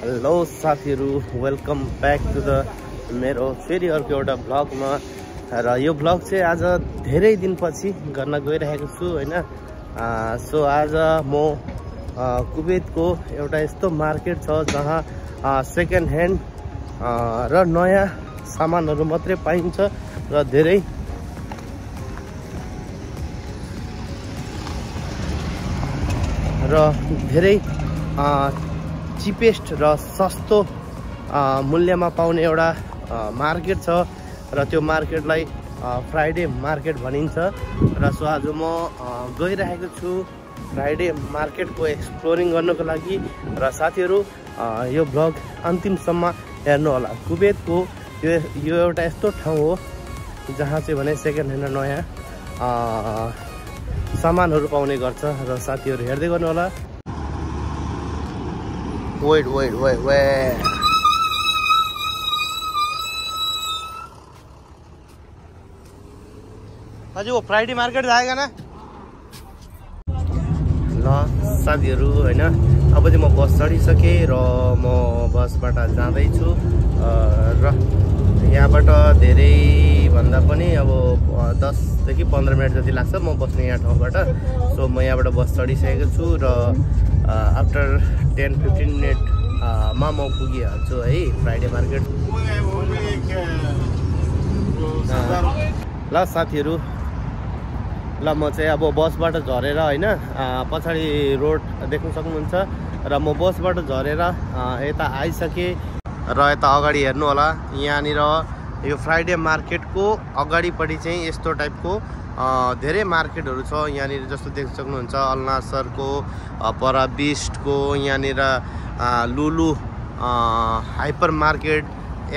Hello साथीहरु, welcome back to the मेरो फेरि अर्को एउटा भ्लगमा। र यो भ्लग चाहिँ आज धेरै दिनपछि गर्न गइरहेको छु हैन। सो आज म कुवेतको एउटा यस्तो मार्केट छ जहाँ सेकेन्ड ह्यान्ड र नयाँ सामानहरु मात्रै पाइन्छ र धेरै चिपेस्ट र सस्तो मूल्यमा पाउने एउटा मार्केट छ र त्यो मार्केटलाई फ्राइडे मार्केट भनिन्छ। र सो आज म गइरहेको छु फ्राइडे मार्केटको एक्सप्लोरिङ गर्नको लागि। र साथीहरु, यो भ्लग अन्तिमसम्म हेर्नु होला। कुवेतको यो एउटा यस्तो ठाउँ हो जहाँ चाहिँ भने सेकेन्ड ह्यान्ड नयाँ सामानहरु पाउने गर्छ। र साथीहरु हेर्दै गर्नु होला। वेट अझै वो फ्राइडे मार्केट जाएगा ना। ल साथीहरु हैन, अब चाहिँ म बस चढिसकेँ र म बसबाट जाँदैछु। र यहाँबाट धेरै भन्दा पनि अब 10 देखि 15 मिनट जति लाग्छ म बस्ने यहाँ ठाउँबाट। सो म यहाँबाट बस चढिसकेको छु र आफ्टर 10-15 मिनट मा म पुगिहाल्छु है फ्राइडे मार्केट। ल साथीहरु, ल म चाहिँ अब बसबाट झरेर हैन, पछाडि रोड देख्न सक्नुहुन्छ र म बसबाट झरेर यता आइसकेँ। र यता अगाडि हेर्नु होला, यहाँनिर यो फ्राइडे मार्केटको अगाडिपट्टि चाहिँ यस्तो टाइपको धेरै मार्केटहरु छ। यहाँनिर जस्तो देख्न सक्नुहुन्छ अलनासरको, पराबिस्टको, यहाँनिर Lulu hyper market,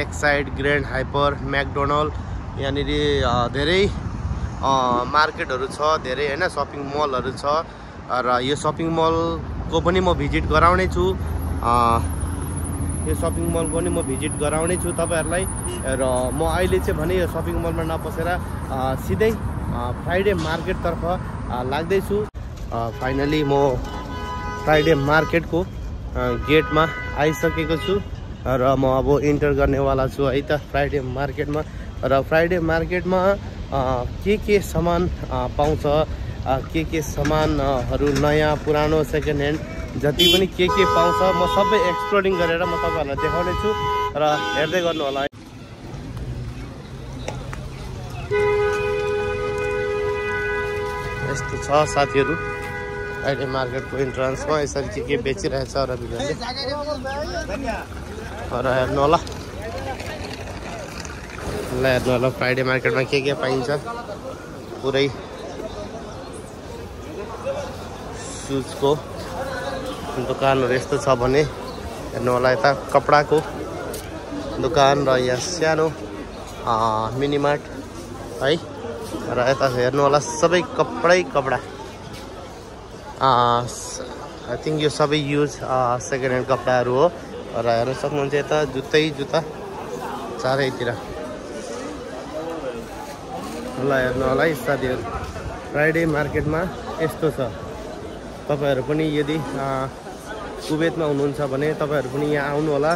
Exide, grand hyper, McDonald, यहाँनिर धेरै मार्केटहरु छ, धेरै हैन शपिङ मलहरु छ। र यो शपिङ मलको पनि म भिजिट गराउने छु। तपाईहरुलाई। र म अहिले चाहिँ भने यो शपिङ मलमा नपसेर सिधै फ्राइडे मार्केट तर्फ लाग्दैछु। फाइनली म फ्राइडे मार्केटको गेटमा आइसकेको छु र म अब इन्टर गर्नेवाला छु है त फ्राइडे मार्केटमा। र फ्राइडे मार्केटमा के सामान पाउँछ, के सामानहरु नयाँ पुरानो सेकेन्ड ह्यान्ड जति पनि के पाउँछ म सबै एक्सप्लोरिङ गरेर म तपाईहरुलाई देखाउने छु र हेर्दै गर्नु होला। यस्तो छ साथीहरु अहिले मार्केटको इन्ट्रान्समा यसरी के बेचिरहेछ र बिजनले। र हेर्नु होला, फ्राइडे मार्केटमा के पाइन्छ। पुरै सुजको दोकानहरु यस्तो छ भने हेर्नु होला। यता कपडाको दोकान र यहाँ सानो मिनी मार्ट है। र यता हेर्नु होला सबै कपडा। आई थिंक यो सबै युज सेकेन्ड ह्यान्ड कपडाहरु हो। र हेर्न सक्नुहुन्छ यता जुत्ता चारैतिर। ल हेर्नु होला है साथीहरु, फ्राइडे मार्केटमा यस्तो छ। तपाईहरु पनि यदि कुवेतमा हुनुहुन्छ भने तपाईहरु पनि यहाँ आउनु होला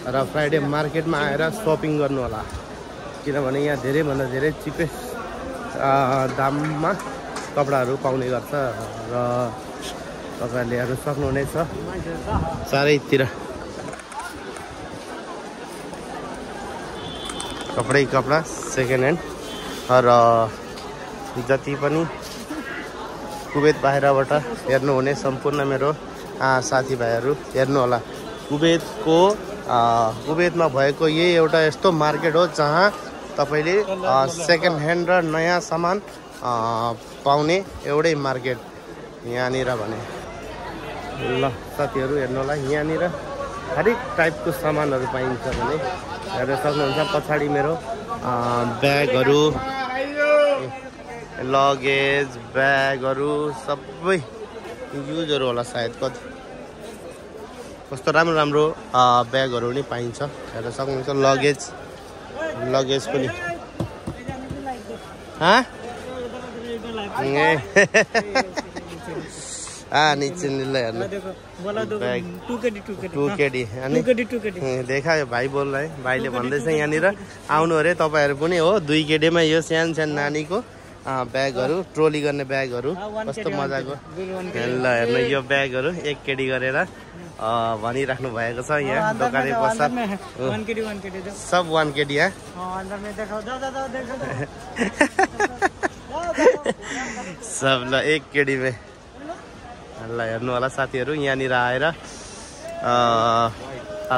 र फ्राइडे मार्केटमा आएर शपिङ गर्नु होला। किनभने यहाँ धेरै भन्दा धेरै चिपेस्ट दाममा कपडाहरु पाउने गर्छ। र तपाईहरुले हेर्न सक्नुहुनेछ चारैतिर कपडा सेकेन्ड ह्यान्ड। र जति पनि कुवेत बाहिरबाट हेर्नुहुने सम्पूर्ण मेरो साथीभाइहरु हेर्नु होला। कुवेतमा भएको यही एउटा यस्तो मार्केट हो जहाँ तपाईले सेकेन्ड ह्यान्ड र नयाँ सामान पाउने एउटै मार्केट यहाँनिर भने। ल साथीहरु हेर्नु होला, यहाँनिर हरेक टाइपको सामानहरु पाइन्छ भने हेर्न सक्नुहुन्छ। पछाडि मेरो ब्यागहरु, लगेज, ब्यागहरु सबै युजहरु होला सायद। कस्तो राम्रो ब्यागहरु पनि पाइन्छ हेर्न सक्नुहुन्छ। लगेज पनि नीचे नीला हेर्नु टुकेडी अनि देखायो भाइ बोल है भाइले भन्दैछ यहाँनिर आउनु अरे तपाईँहरू पनि हो 2 केडीमा यो सानो सानो नानीको ब्यागहरू ट्रोली गर्ने ब्यागहरू कस्तो मजाको ल हेर्नु यो ब्यागहरू 1 केडी गरेर भनिराख्नु भएको छ यहाँ दोकाने पश्चात सब 1 केडी सब ल 1 केडी में ल हेर्नु होला साथीहरू यहाँनिर आएर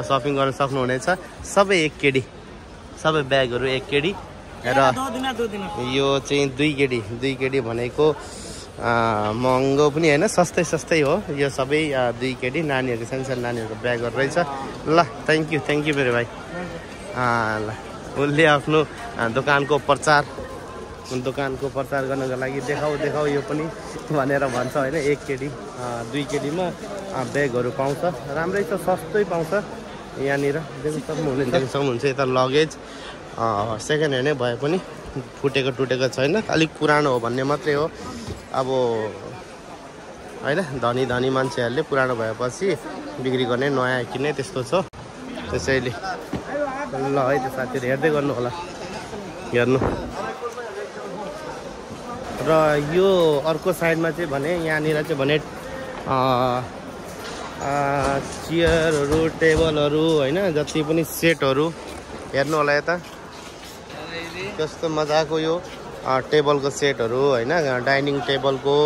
सपिङ गर्न सक्नुहुनेछ सबै 1 केडी सबै ब्यागहरू 1 केडी र यो चाहिँ 2 केडी भनेको महँगो पनि हैन सस्तै हो यो सबै 2 केडी नानीहरुको सानो नानीहरुको ब्यागहरु रहेछ ल थ्यांक यू मेरो भाइ ल उनले आफ्नो दोकानको प्रचार गर्नको लागि देखाउ यो पनि भनेर भन्छ हैन 1 केडी 2 केडीमा ब्यागहरु पाउँछ राम्रै छ सस्तै पाउँछ यहाँनिर देख्न सक्नुहुन्छ यता लगेज सेकेन्ड ह्यान्ड भए पनि फुटेको टुटेको छैन अलिक पुरानो हो भन्ने मात्रै हो अब हैन धनी मान्छेहरुले पुरानो भएपछि बिक्री गर्ने नयाँ किन्ने त्यस्तो छ त्यसैले ल है त साथीहरु हेर्दै गर्नु होला हेर्नु र यो अर्को साइडमा चाहिँ भने यहाँनिर चाहिँ भने चेयरहरु टेबलहरु हैन जति पनि सेटहरु हेर्नु होला यता कस्तो मजाको यो टेबलको सेटहरु हैन डाइनिङ टेबलको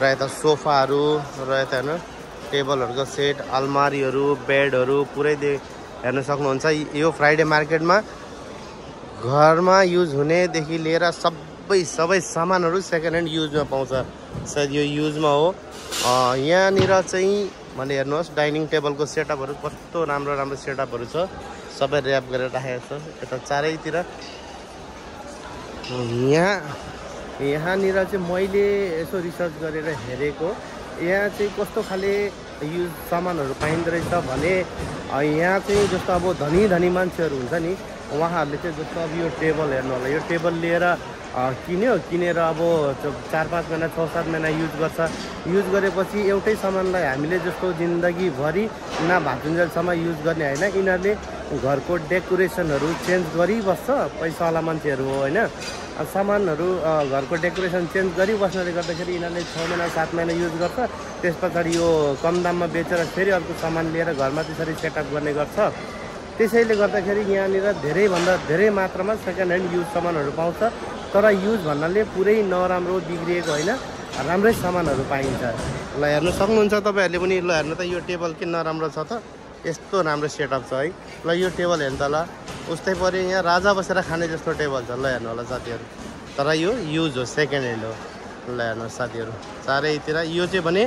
र यता सोफाहरु र यता हैन टेबलहरुको सेट अलमारीहरु बेडहरु पुरै हेर्न सक्नुहुन्छ यो फ्राइडे मार्केटमा घरमा युज हुने देखि लिएर सबै सामानहरु सेकेन्ड ह्यान्ड युजमा पाउँछ सायद यो युजमा हो यहाँनिर चाहिँ भने हेर्नुहोस् डाइनिङ टेबलको सेटअपहरु कस्तो राम्रो सेटअपहरु छ सबै र्याप गरेर राखेको छ यता चारैतिर यहाँनिर चाहिँ मैले यसो रिसर्च गरेर हेरेको यहाँ चाहिँ कस्तो खाले युज सामानहरु पाइँदो रहेछ भने यहाँ चाहिँ जस्तो अब धनी मान्छेहरु हुन्छ नि उहाँहरूले चाहिँ जस्तो अब यो टेबल हेर्नु होला यो टेबल लिएर किनेर अब 4-5 महिना 6-7 महिना युज गर्छ युज गरेपछि एउटै सामानलाई हामीले जस्तो जिन्दगीभरि नभाचुन्जेलसम्म युज गर्ने हैन यिनीहरूले घरको डेकोरेसनहरु चेन्ज गरिबस्छ पैसावाला मान्छेहरु हो हैन सामानहरु घरको डेकोरेसन चेन्ज गरिबस्नले गर्दाखेरि यिनीहरूले 6 महिना 7 महिना युज गर्छ त्यसपछि यो कम दाममा बेचेर फेरि अर्को सामान लिएर घरमा त्यसरी सेटअप गर्ने गर्छ त्यसैले गर्दाखेरि यहाँनिर धेरै मात्रामा सेकेन्ड ह्यान्ड युज सामानहरु पाउँछ तर युज भन्नाले पुरै नराम्रो बिग्रिएको हैन राम्रै सामानहरु पाइन्छ ल हेर्न सक्नुहुन्छ तपाईहरुले पनि ल हेर्नु त यो टेबल के नराम्रो छ त यस्तो राम्रो सेटअप छ है ल यो टेबल हेर्नु त ल उस्तै परे यहाँ राजा बसेर खाने जस्तो टेबल छ ल हेर्नु होला साथीहरु तर यो युज हो सेकेन्ड ह्यान्ड हो ल हेर्नु साथीहरु चारैतिर यो चाहिँ भने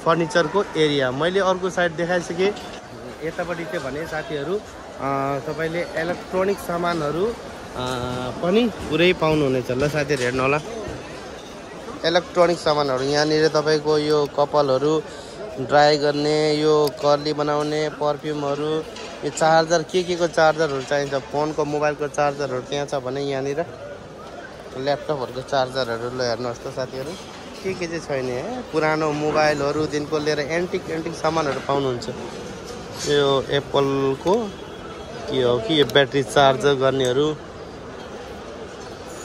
फर्निचरको एरिया मैले अर्को साइड देखाइसके यतापटि चाहिँ भने साथीहरु तपाईले इलेक्ट्रोनिक सामानहरु पनि पुरै पाउनुहुनेछ ल साथीहरु हेर्नु होला इलेक्ट्रोनिक सामानहरु यहाँनिर तपाईको यो कपालहरु ड्राई गर्ने यो कर्ली बनाउने परफ्युमहरु यो चार्जर के को चार्जरहरु चाहिन्छ फोनको मोबाइलको चार्जरहरु त्यहाँ छ भने यहाँनिर ल्यापटपहरुको चार्जरहरु ल हेर्नुहोस् त साथीहरु के चाहिँ छैन पुरानो मोबाइलहरु दिनको लिएर एन्टिक सामानहरु पाउनुहुन्छ यो एप्पलको के हो कि ब्याट्री चार्ज गर्नेहरु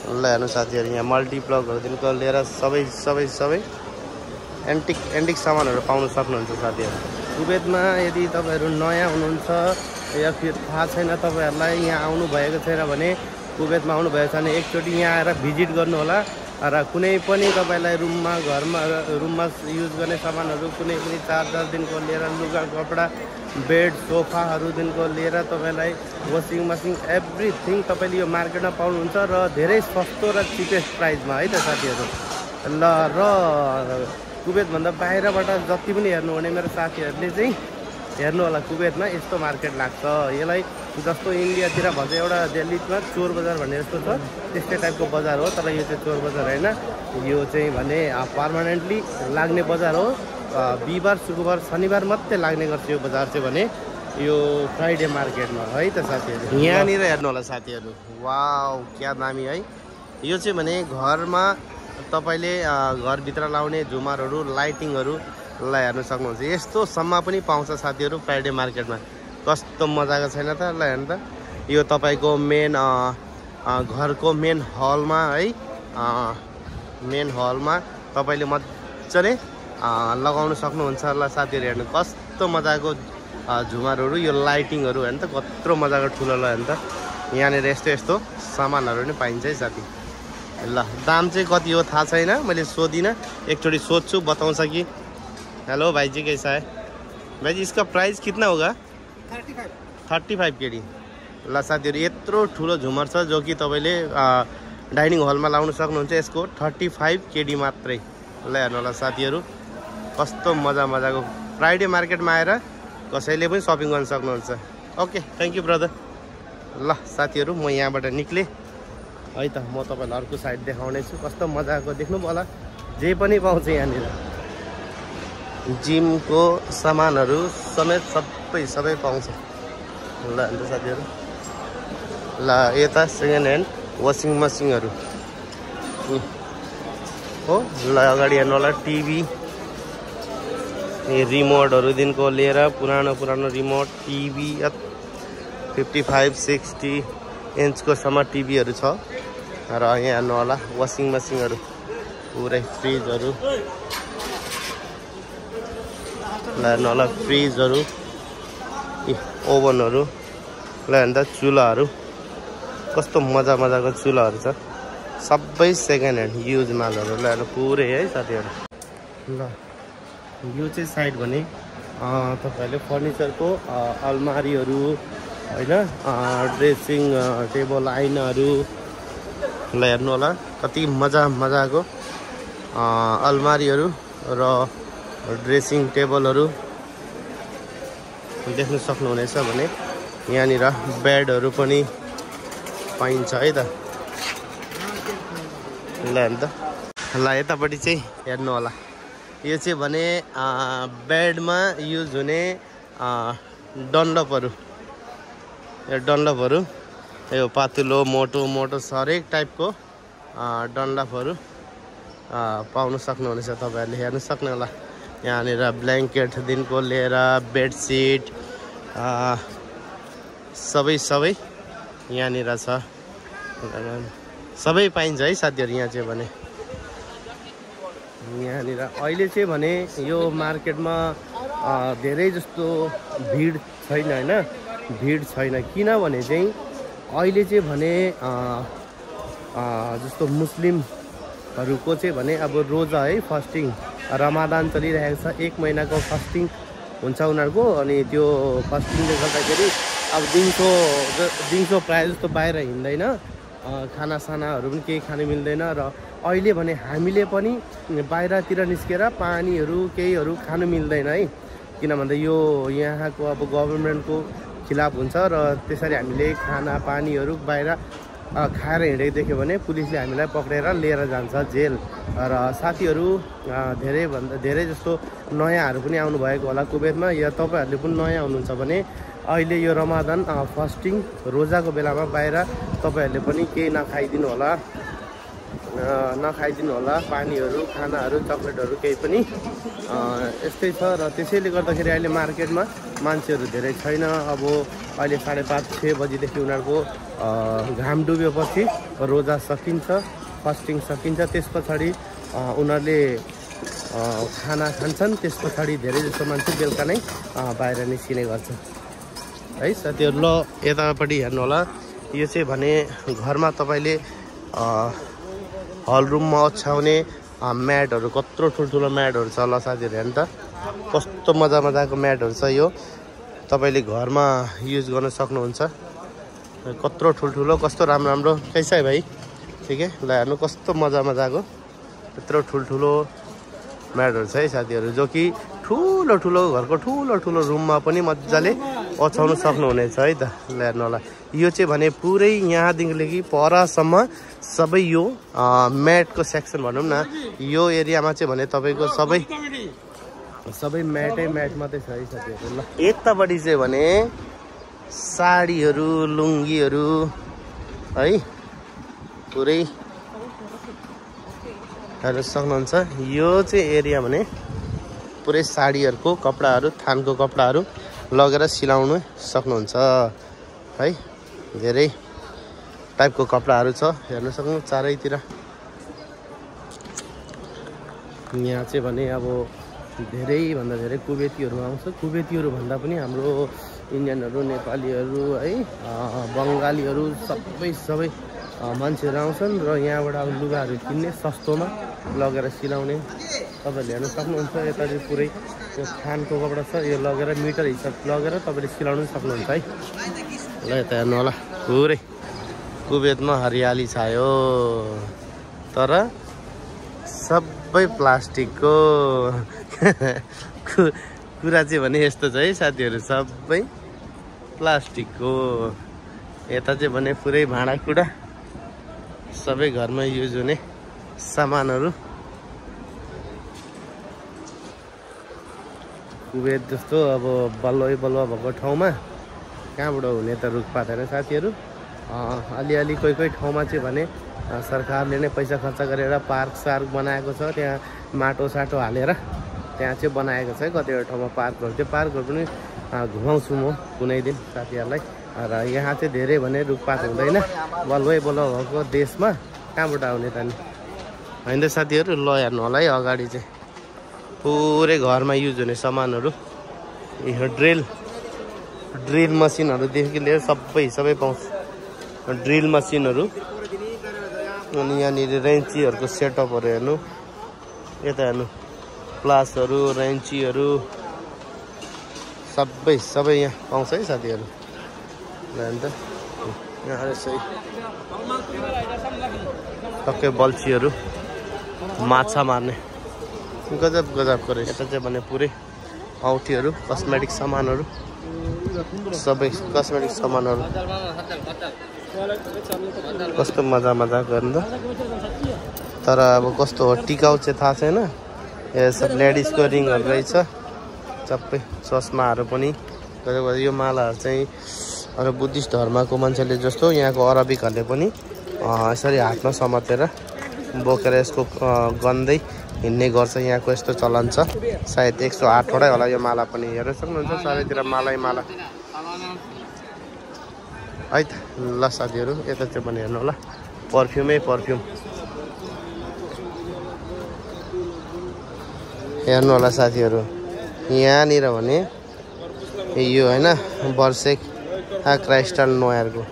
ल हेर्नु साथीहरु यहाँ मल्टिप्लगहरु दिनको लिएर सबै एन्टिक सामानहरु पाउन सक्नुहुन्छ साथीहरु कुवेतमा यदि तपाईहरु नयाँ हुनुहुन्छ या फिर थाहा छैन तपाईहरुलाई यहाँ आउनु भएको छैन भने कुवेतमा आउनु भएको छ भने एकचोटी यहाँ आएर भिजिट गर्नु होला र कुनै पनि तपाईलाई रुममा युज गर्ने सामानहरु कुनै पनि चार्जर दिनको लिएर लुगा कपडा बेड सोफाहरु दिनको लिएर तपाईलाई वाशिङ मशिन एभ्रीथिङ तपाईले यो मार्केटमा पाउनुहुन्छ र धेरै सस्तो र चिपेस्ट प्राइसमा है त साथीहरु ल र कुवेत भन्दा बाहिरबाट जति पनि हेर्नु भने मेरो साथीहरुले चाहिँ हेर्नु होला कुवेतमा यस्तो मार्केट लाग्छ यसलाई जस्तो इन्डियातिर भन्छ एउटा दिल्लीमा चोर बजार भन्ने जस्तो छ त्यस्तै टाइपको बजार हो तर यो चाहिँ चोर बजार हैन यो चाहिँ भने पर्मानेन्टली लाग्ने बजार हो बिहीबार शुक्रबार शनिबार मात्रै लाग्ने गर्छ यो बजार चाहिँ भने यो फ्राइडे मार्केटमा है त साथीहरु यहाँनिर हेर्नु होला साथीहरु वाउ क्या दामी है यो चाहिँ भने घरमा तपाईले घरभित्र लाउने झुमरहरु लाइटिङहरु ल हेर्नु सक्नुहुन्छ यस्तोसम्म पनि पाउँछ साथीहरू फ्राइडे मार्केटमा कस्तो मजाको छैन त ल हेर्नु त यो तपाईँको मेन घरको मेन हलमा है मेन हलमा तपाईँले मजाले लगाउन सक्नुहुन्छ ल साथीहरू हेर्नु कस्तो मजाको झुमरहरू यो लाइटिङहरू हेर्नु त कत्रो मजाको ठुलो ल हेर्नु त यहाँनिर यस्तो यस्तो सामानहरू पनि पाइन्छ है साथी ल दाम चाहिँ कति हो थाहा छैन मैले सोधिनँ एकचोटि सोध्छु बताउँछ कि हेलो भाई जी कैसा है भाई जी इसका प्राइस कितना होगा 35 केडी ल साथीहरू यत्रो ठुलो झुमर छ जो कि तपाईँले डाइनिङ हलमा लाउन सक्नुहुन्छ यसको 35 केडी मात्रै ल हेर्नु होला साथीहरू कस्तो मजाको फ्राइडे मार्केटमा आएर कसैले पनि सपिङ गर्न सक्नुहुन्छ ओके थ्याङ्क यू ब्रदर ल साथीहरू म यहाँबाट निक्लेँ है त म तपाईँलाई अर्को साइड देखाउने छु कस्तो मजाको देख्नु होला जे पनि पाउँछ यहाँनिर जिमको सामानहरू समेत सबै पाउँछ ल अन्त साथीहरू ल यता सेकेन्ड ह्यान्ड वासिङ मसिनहरू हो ल अगाडि हेर्नु होला टिभी रिमोटहरूदेखिको लिएर पुरानो रिमोट टिभी 55-60 इन्चको सम्म टिभीहरू छ र यहाँ हेर्नु होला वासिङ मसिनहरू पुरै फ्रिजहरू ल हेर्नु होला फ्रिजहरू ओभनहरू ल अन्त चुल्हाहरू कस्तो मजाको चुल्हाहरू छ सबै सेकेन्ड ह्यान्ड युज मालहरू ल हेर्नु पुरै है साथीहरू ल यो चाहिँ साइड भने तपाईँहरूले फर्निचरको अलमारीहरू होइन ड्रेसिङ टेबल आइनाहरू ल हेर्नु होला कति मजाको अलमारीहरू र ड्रेसिङ टेबलहरू देख्न सक्नुहुनेछ भने यहाँनिर बेडहरू पनि पाइन्छ है त ल हेर्नु त ल यतापट्टि चाहिँ हेर्नु होला यो चाहिँ भने बेडमा युज हुने डन्लपहरू यो पातुलो मोटो हरेक टाइपको डन्लपहरू पाउन सक्नुहुनेछ तपाईँहरूले हेर्नु सक्नु होला यहाँनिर ब्ल्याङ्केटदेखिको लिएर बेडसिट सबै यहाँनिर छ सबै पाइन्छ है साथीहरू यहाँ चाहिँ भने यहाँनिर अहिले चाहिँ भने यो मार्केटमा धेरै जस्तो भिड छैन किनभने चाहिँ अहिले चाहिँ भने जस्तो मुस्लिमहरूको चाहिँ भने अब रोजा है फास्टिङ रमादान चलिरहेको छ 1 महिनाको फास्टिङ हुन्छ उनीहरूको अनि त्यो फास्टिङले गर्दाखेरि अब दिउँसो प्रायः जस्तो बाहिर हिँड्दैन खानासानाहरू पनि केही खानु मिल्दैन र अहिले भने हामीले पनि बाहिरतिर निस्केर पानीहरू केहीहरू खानु मिल्दैन है किन भन्दा यो यहाँको अब गभर्मेन्टको खिलाफ हुन्छ र त्यसरी हामीले खाना पानीहरू बाहिर खाएर हिँडेको देख्यो भने पुलिसले हामीलाई पक्रेर लिएर जान्छ जेल र साथीहरू धेरैभन्दा धेरै जस्तो नयाँहरू पनि आउनुभएको होला कुवेतमा या तपाईँहरूले पनि नयाँ हुनुहुन्छ भने अहिले यो रमादान फास्टिङ रोजाको बेलामा बाहिर तपाईँहरूले पनि केही नखाइदिनु होला पानीहरू खानाहरू चक्लेटहरू केही पनि यस्तै छ र त्यसैले गर्दाखेरि अहिले मार्केटमा मान्छेहरू धेरै छैन अब अहिले 5:30-6 बजीदेखि उनीहरूको घाम डुबेपछि रोजा सकिन्छ फास्टिङ सकिन्छ त्यस पछाडि उनीहरूले खाना खान्छन् त्यस पछाडि धेरै जस्तो मान्छे बेलुका नै बाहिर निस्किने गर्छ है साथीहरू ल यतापट्टि हेर्नु होला यो चाहिँ भने घरमा तपाईँले हल रुममा ओछ्याउने म्याटहरू कत्रो ठुल्ठुलो म्याटहरू छ ल साथीहरू हेर्नु त कस्तो मजाको म्याटहरू छ यो तपाईँले घरमा युज गर्न सक्नुहुन्छ कत्रो ठुल्ठुलो कस्तो राम्रो कैसा है भाइ ठिकै ल हेर्नु कस्तो मजाको यत्रो ठुल्ठुलो म्याटहरू छ है साथीहरू जो कि ठुलो घरको ठुलो रुममा पनि मजाले ओछ्याउन सक्नुहुनेछ है त ल हेर्नु होला यो चाहिँ भने पुरै यहाँदेखि परसम्म सबै यो म्याटको सेक्सन भनौँ न यो एरियामा चाहिँ भने तपाईँको सबै म्याट मात्रै छ है साथीहरू ल यतापट्टि चाहिँ भने साडीहरू लुङ्गीहरू है पुरै हेर्न सक्नुहुन्छ यो चाहिँ एरिया भने पुरै साडीहरूको कपडाहरू थानको कपडाहरू लगेर सिलाउनु सक्नुहुन्छ है। धेरै टाइपको कपडाहरू छ हेर्न सक्नु चारैतिर। यहाँ चाहिँ भने अब धेरैभन्दा धेरै कुवेतीहरू आउँछ। कुवेतीहरू भन्दा पनि हाम्रो इन्डियनहरू नेपालीहरू है बङ्गालीहरू सबै मान्छेहरू आउँछन् र यहाँबाट अब लुगाहरू किन्ने सस्तोमा लगेर सिलाउने। तपाईँहरूले हेर्न सक्नुहुन्छ यता चाहिँ पुरै यो थानको कपडा छ। यो लगेर मिटर हिसाब लगेर तपाईँले सिलाउनु सक्नुहुन्छ है। ल यता हेर्नु होला पुरै कुवेतमा हरियाली छायो तर सबै प्लास्टिकको कुरा चाहिँ भने यस्तो छ है साथीहरू, सबै प्लास्टिकको। यता चाहिँ भने पुरै भाँडाकुँडा सबै घरमा युज हुने सामानहरू। कुवेत जस्तो अब बलुवा भएको ठाउँमा कहाँबाट हुने त रुखपात होइन साथीहरू। अलिअलि कोही ठाउँमा चाहिँ भने सरकारले नै पैसा खर्च गरेर पार्क बनाएको छ। त्यहाँ माटो साटो हालेर त्यहाँ चाहिँ बनाएको छ है कतिवटा ठाउँमा पार्कहरू। त्यो पार्कहरू पनि घुमाउँछु म कुनै दिन साथीहरूलाई। र यहाँ चाहिँ धेरै भने रुखपात हुँदैन बलुवा भएको देशमा कहाँबाट आउने त नि होइन त साथीहरू। ल हेर्नु होला है अगाडि चाहिँ पुरै घरमा युज हुने सामानहरू। यो ड्रिल मसिनहरूदेखि लिएर सबै पाउँछ। ड्रिल मसिनहरू अनि यहाँनिर रेन्चीहरूको सेटअपहरू हेर्नु। यता हेर्नु प्लासहरू रेन्चीहरू सबै यहाँ पाउँछ है साथीहरू। त यहाँ सही टक्कै बल्छीहरू माछा मार्ने गजबको रहेछ। यता चाहिँ भने पुरै औँठीहरू कस्मेटिक सामानहरू सबै कस्मेटिक सामानहरू कस्तो मजा गर्नु त। तर अब कस्तो हो टिकाउ चाहिँ थाहा छैन। यो सब लेडिजको रिङहरू रहेछ सबै चस्माहरू पनि। यो मालाहरू चाहिँ अब बुद्धिस्ट धर्मको मान्छेले जस्तो यहाँको अरबिकहरूले पनि यसरी हातमा समातेर बोकेर यसको गन्दै हिँड्ने गर्छ। यहाँको यस्तो चलन छ। सायद 108वटै होला यो माला पनि। हेर्न सक्नुहुन्छ चारैतिर माला है त। ल साथीहरू यता चाहिँ पनि हेर्नु होला पर्फ्युम हेर्नु होला साथीहरू। यहाँनिर भने यो होइन वर्सेक क्राइस्टल नोयरको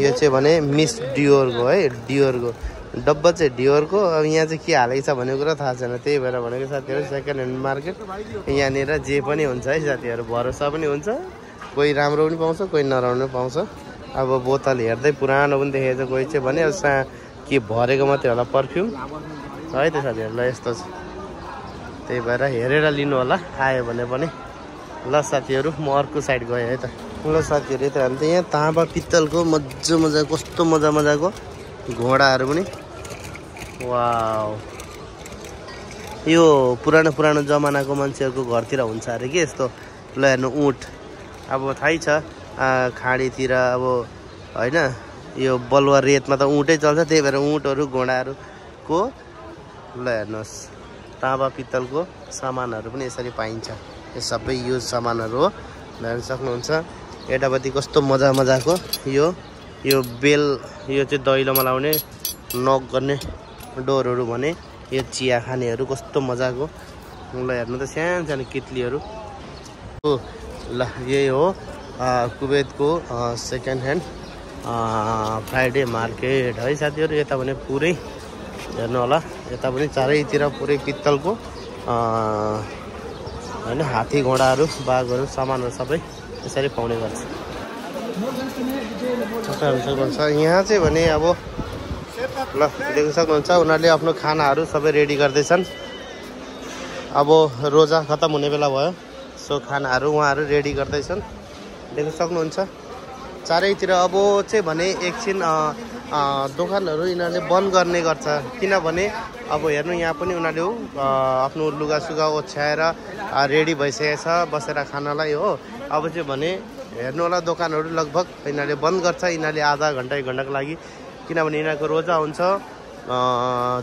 यो चाहिँ भने मिस डियोरको है। डियोरको डब्बा चाहिँ डियोरको। अब यहाँ चाहिँ के हालेको छ भन्ने कुरा थाहा छैन। त्यही भएर भनेको साथीहरू सेकेन्ड ह्यान्ड मार्केट यहाँनिर जे पनि हुन्छ है साथीहरू। भरोसा पनि हुन्छ। कोही राम्रो पनि पाउँछ कोही नराम्रो पनि पाउँछ। अब बोतल हेर्दै पुरानो पनि देखेको छ। कोही चाहिँ भने अब के भरेको मात्रै होला पर्फ्युम है त साथीहरू। ल यस्तो छ त्यही भएर हेरेर लिनु होला आयो भने पनि। ल साथीहरू म अर्को साइड गएँ है त। ल साथीहरू यता हामी त यहाँ ताँबा पित्तलको मजा कस्तो मजाको घोडाहरू पनि। वाउ यो पुरानो जमानाको मान्छेहरूको घरतिर हुन्छ अरे कि यस्तो। ल हेर्नु ऊँट अब थाहै छ खाडीतिर अब होइन यो बलुवा रेतमा त ऊँटै चल्छ। त्यही भएर ऊँटहरू घोडाहरूको ल हेर्नुहोस् ताँबा पित्तलको सामानहरू पनि यसरी पाइन्छ। यो सबै युज सामानहरू हो। हेर्न सक्नुहुन्छ यतापट्टि कस्तो मजाको यो बेल यो चाहिँ दैलोमा लाउने नक गर्ने डोरहरू भने यो चिया खानेहरू कस्तो मजाको। ल हेर्नु त सानो कित्लीहरू। ल यही हो कुवेतको सेकेन्ड ह्यान्ड फ्राइडे मार्केट है साथीहरू। यता भने पुरै हेर्नु होला यता पनि चारैतिर पुरै पित्तलको होइन हात्ती घोडाहरू बाघहरू सामानहरू सबै यसरी पाउने गर्छ। यहाँ चाहिँ भने अब ल देख्न सक्नुहुन्छ उनीहरूले आफ्नो खानाहरू सबै रेडी गर्दैछन्। अब रोजा खत्तम हुने बेला भयो सो खानाहरू उहाँहरू रेडी गर्दैछन् देख्न सक्नुहुन्छ चारैतिर। अब चाहिँ भने एकछिन दोकानहरू यिनीहरूले बन्द गर्ने गर्छ किनभने अब हेर्नु यहाँ पनि उनीहरूले आफ्नो लुगासुगा ओछ्याएर रेडी भइसकेको छ बसेर खानालाई हो। अब चाहिँ भने हेर्नु होला दोकानहरू लगभग यिनीहरूले बन्द गर्छ। यिनीहरूले आधा घन्टा 1 घन्टाको लागि किनभने यिनीहरूको रोजा हुन्छ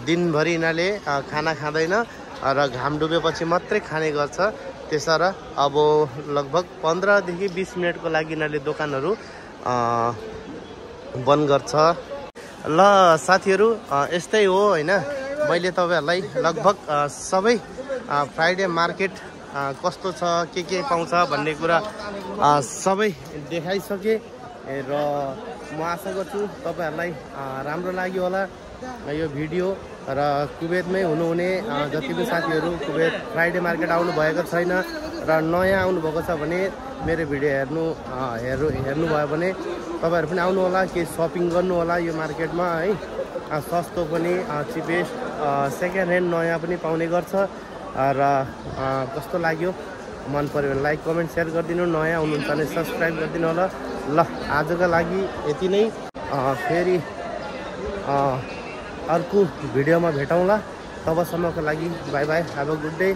दिनभरि यिनीहरूले खाना खाँदैन र घाम डुबेपछि मात्रै खाने गर्छ। त्यसो र अब लगभग 15 देखि 20 मिनटको लागि यिनीहरूले दोकानहरू बन्द गर्छ। ल साथीहरू यस्तै हो होइन, मैले तपाईँहरूलाई लगभग सबै फ्राइडे मार्केट कस्तो छ, के पाउँछ भन्ने कुरा सबै देखाइसकेँ र म आशा गर्छु तपाईँहरूलाई राम्रो लाग्यो होला यो भिडियो। र कुवेतमै हुनुहुने जति पनि साथीहरू कुवेत फ्राइडे मार्केट आउनु भएको छैन र नयाँ आउनुभएको छ भने मेरो भिडियो हेर्नुभयो भने तपाईँहरू पनि आउनु होला, केही सपिङ गर्नु होला यो मार्केटमा है। सस्तो पनि, चिपेस्ट, सेकेन्ड ह्यान्ड नयाँ पनि पाउने गर्छ। र कस्तो लाग्यो, मन पऱ्यो भने लाइक कमेन्ट सेयर गरिदिनु, नयाँ आउनुहुन्छ भने सब्सक्राइब गरिदिनु होला। ल आजको लागि यति नै, फेरि अर्को भिडियोमा भेटौँला। तबसम्मको लागि by by, have a good day.